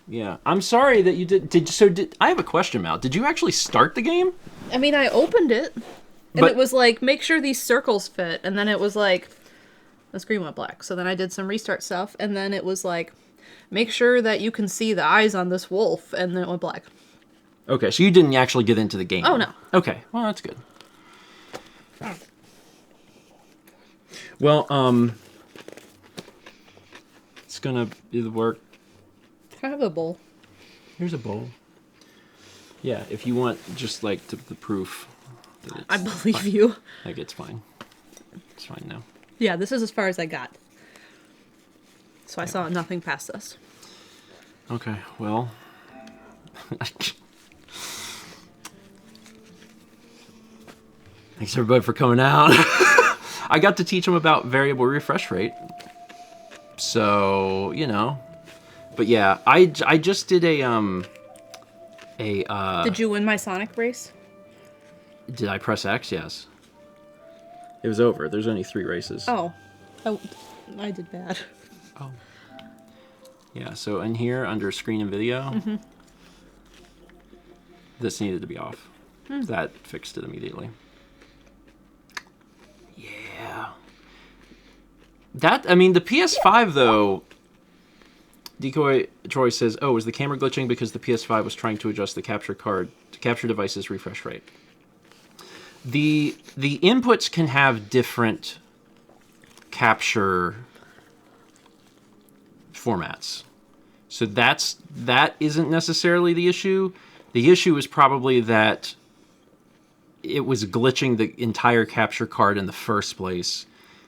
Yeah. I'm sorry that you did. I have a question, Mal. Did you actually start the game? I mean, I opened it, and But- it was like, make sure these circles fit, and then it was like, the screen went black. So then I did some restart stuff, and then it was like, make sure that you can see the eyes on this wolf, and then it went black. Okay, so you didn't actually get into the game. Oh, no. Okay, well, that's good. Well, it's gonna be the work. Can I have a bowl? Here's a bowl. Yeah, if you want just like the proof that it's I believe fine. you. Like, it's fine. It's fine now. Yeah, this is as far as I got. So I saw nothing past this. Okay, well. Thanks everybody for coming out. I got to teach them about variable refresh rate. So, you know. But yeah, I just did a Did you win my Sonic race? Did I press X? Yes. It was over. There's only 3 races. Oh. I did bad. Oh. Yeah, so in here, under screen and video, this needed to be off. That fixed it immediately. Yeah. I mean, the PS5, though, Decoy Troy says, oh, is the camera glitching because the PS5 was trying to adjust the capture device's refresh rate? The inputs can have different capture formats. So that isn't necessarily the issue. The issue is probably that it was glitching the entire capture card in the first place,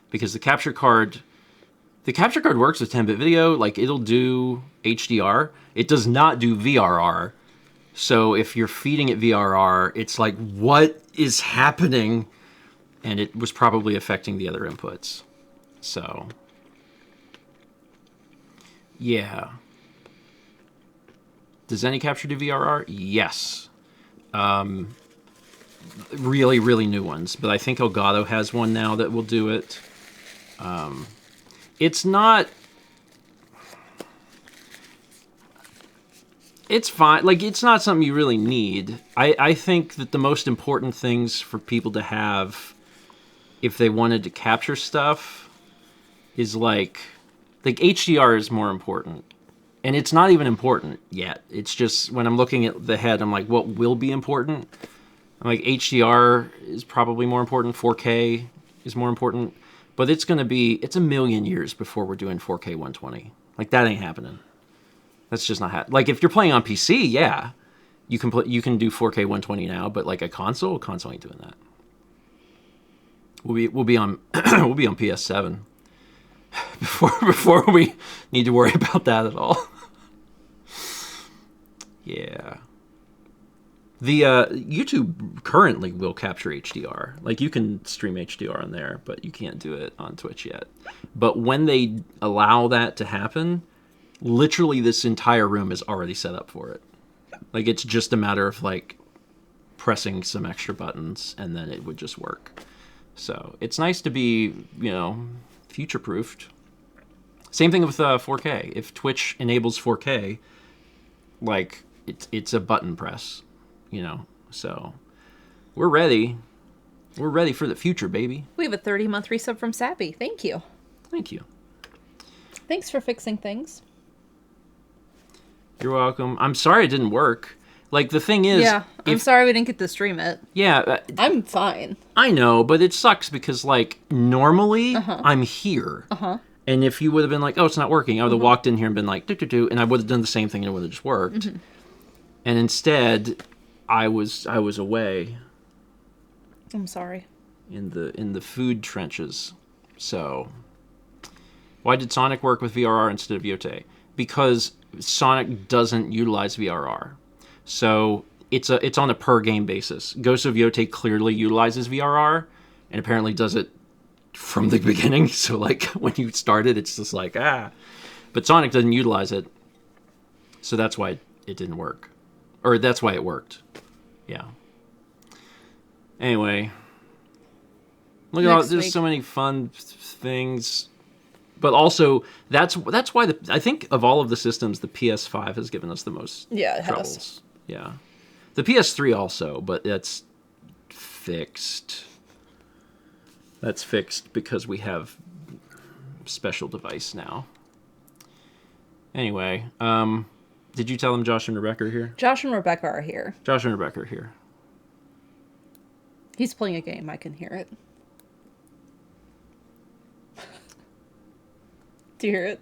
because the capture card works with 10-bit video. Like, it'll do HDR. It does not do VRR. So if you're feeding it VRR, it's like, what is happening? And it was probably affecting the other inputs. So, yeah. Does any capture do VRR? Yes. Really, really new ones. But I think Elgato has one now that will do it. It's not... It's fine. Like, it's not something you really need. I think that the most important things for people to have, if they wanted to capture stuff, is like HDR is more important. And it's not even important yet. It's just, when I'm looking at the head, I'm like, what will be important? I'm like, HDR is probably more important. 4K is more important. But it's a million years before we're doing 4K 120. Like, that ain't happening. That's just not happening. Like, if you're playing on PC, yeah, you can do 4K 120 now, but like a console ain't doing that. We'll be on we'll be on PS7 before we need to worry about that at all. Yeah. The YouTube currently will capture HDR. Like, you can stream HDR on there, but you can't do it on Twitch yet. But when they allow that to happen, literally this entire room is already set up for it. Like, it's just a matter of, like, pressing some extra buttons, and then it would just work. So it's nice to be, you know, future-proofed. Same thing with 4K. If Twitch enables 4K, like, it's a button press, you know. So we're ready. We're ready for the future, baby. We have a 30-month resub from Sappy. Thank you. Thank you. Thanks for fixing things. You're welcome. I'm sorry it didn't work. Like, the thing is... Yeah, I'm sorry we didn't get to stream it. Yeah. I'm fine. I know, but it sucks because, like, normally I'm here. And if you would have been like, oh, it's not working, I would have walked in here and been like, do, and I would have done the same thing and it would have just worked. And instead, I was away I'm sorry. in the food trenches. So, why did Sonic work with VRR instead of Yōtei? Because Sonic doesn't utilize VRR. So it's on a per game basis. Ghost of Yōtei clearly utilizes VRR, and apparently does it from the beginning. So, like, when you start it, it's just like, But Sonic doesn't utilize it, so that's why it didn't work. Or that's why it worked. Yeah. Anyway. Look at all, there's so many fun things. But also, that's why I think of all of the systems, the PS5 has given us the most troubles. Has. Yeah. The PS3 also, but that's fixed. That's fixed because we have special device now. Anyway, did you tell them Josh and Rebecca are here? Josh and Rebecca are here. Josh and Rebecca are here. He's playing a game. I can hear it. Do you hear it?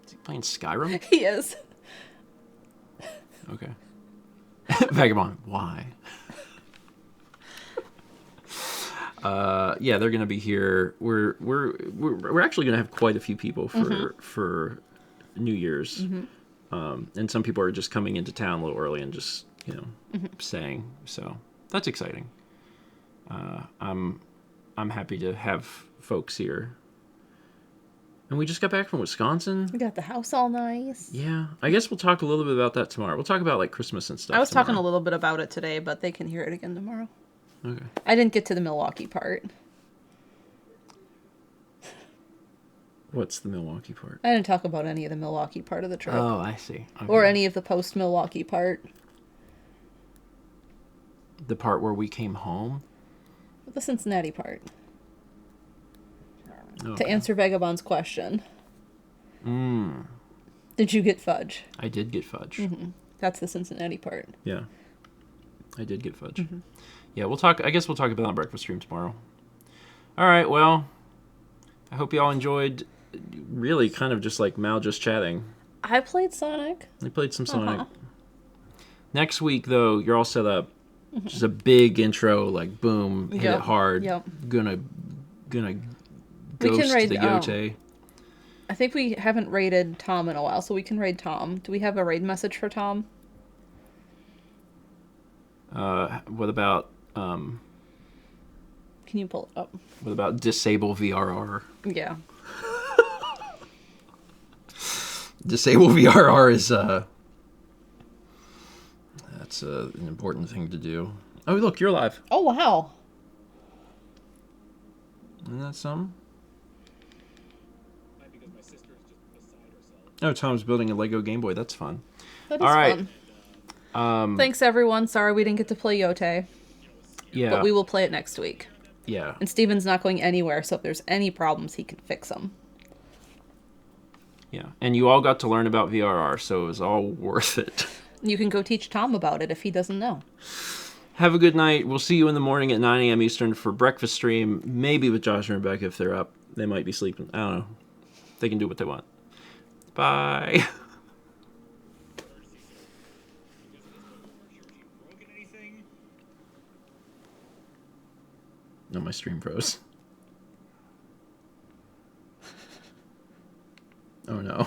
Is he playing Skyrim? He is. Okay. Vagabond, why? Yeah, they're gonna be here. We're actually gonna have quite a few people for New Year's, and some people are just coming into town a little early and just staying. So that's exciting. I'm happy to have folks here. And we just got back from Wisconsin. We got the house all nice. Yeah. I guess we'll talk a little bit about that tomorrow. We'll talk about, like, Christmas and stuff I was tomorrow. talking a little bit about it today, but they can hear it again tomorrow. Okay. I didn't get to the Milwaukee part. What's the Milwaukee part? I didn't talk about any of the Milwaukee part of the trip. Oh, I see. Okay. Or any of the post-Milwaukee part. The part where we came home? The Cincinnati part. Okay. To answer Vagabond's question. Did you get fudge? I did get fudge. That's the Cincinnati part. Yeah. I did get fudge. Yeah, we'll talk. I guess we'll talk about it on breakfast stream tomorrow. All right, well, I hope y'all enjoyed really kind of just like Mal just chatting. I played Sonic. I played some Sonic. Next week, though, you're all set up. Just a big intro, like, boom, hit it hard. Yep. Gonna We can ghost raid the Yōtei. I think we haven't raided Tom in a while, so we can raid Tom. Do we have a raid message for Tom? What about Can you pull it up? what about disable VRR? Yeah. Disable VRR is that's an important thing to do. Oh, look, you're live. Oh, wow. Isn't that something? Oh, Tom's building a Lego Game Boy. That's fun. That is All right. fun. Thanks, everyone. Sorry we didn't get to play Yōtei. Yeah. But we will play it next week. Yeah. And Steven's not going anywhere, so if there's any problems, he can fix them. Yeah. And you all got to learn about VRR, so it was all worth it. You can go teach Tom about it if he doesn't know. Have a good night. We'll see you in the morning at 9 a.m. Eastern for breakfast stream. Maybe with Josh and Rebecca if they're up. They might be sleeping. I don't know. They can do what they want. Bye. No, my stream froze. Oh no.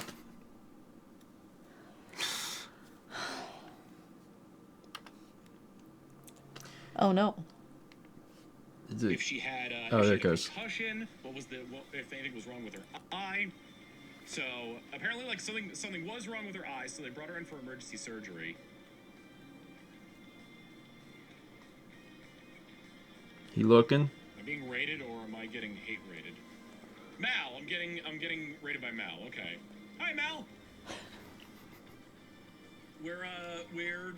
Oh no. If she had, Oh, if she there had it goes. a concussion, if anything was wrong with her eye. So apparently, like something was wrong with her eye, so they brought her in for emergency surgery. You looking? Am I being rated or am I getting hate rated? Mal, I'm getting rated by Mal. Okay. Hi, Mal. We're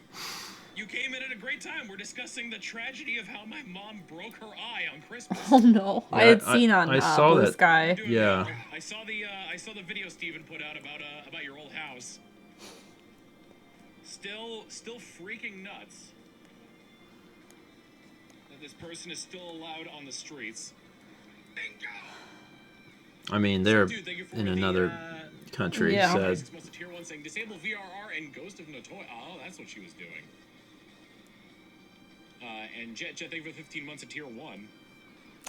you came in at a great time. We're discussing the tragedy of how my mom broke her eye on Christmas. Oh no. Yeah, I had seen on I saw Blue that. Sky. Yeah. I saw the video Steven put out about your old house. Still freaking nuts that this person is still allowed on the streets. Bingo! I mean, they're Dude, thank you for in the, another country. Yeah. Sad. 6 months of tier 1 saying disable VRR and Ghost of Notoy. Oh, that's what she was doing. And Jet, thank you for 15 months of tier 1.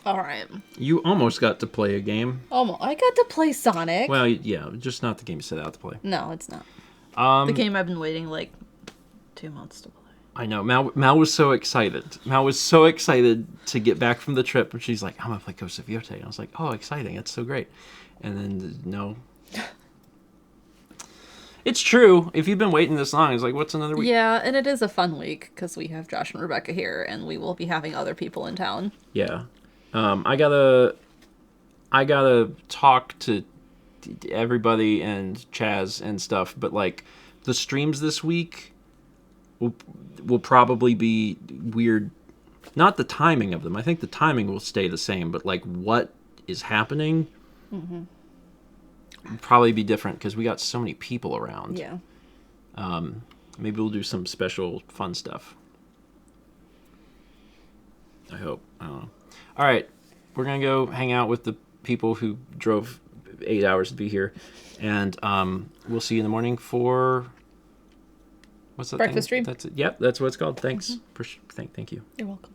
Alright. You almost got to play a game. I got to play Sonic. Well, yeah, just not the game you set out to play. No, it's not. Um, The game I've been waiting like 2 months to play. I know. Mal was so excited. Mal was so excited to get back from the trip, and she's like, "I'm gonna play Ghost of Yōtei." And I was like, "Oh, exciting! It's so great." And then no. It's true. If you've been waiting this long, it's like, what's another week? Yeah, and it is a fun week because we have Josh and Rebecca here, and we will be having other people in town. Yeah. I gotta talk to everybody and Chaz and stuff, but like the streams this week will probably be weird. Not the timing of them. I think the timing will stay the same, but like what is happening will probably be different because we got so many people around. Yeah. Maybe we'll do some special fun stuff. I hope. I don't know. All right, we're gonna go hang out with the people who drove 8 hours to be here, and we'll see you in the morning for what's that Breakfast thing? stream. That's it. Yep, that's what it's called. Thanks. Thank you. You're welcome.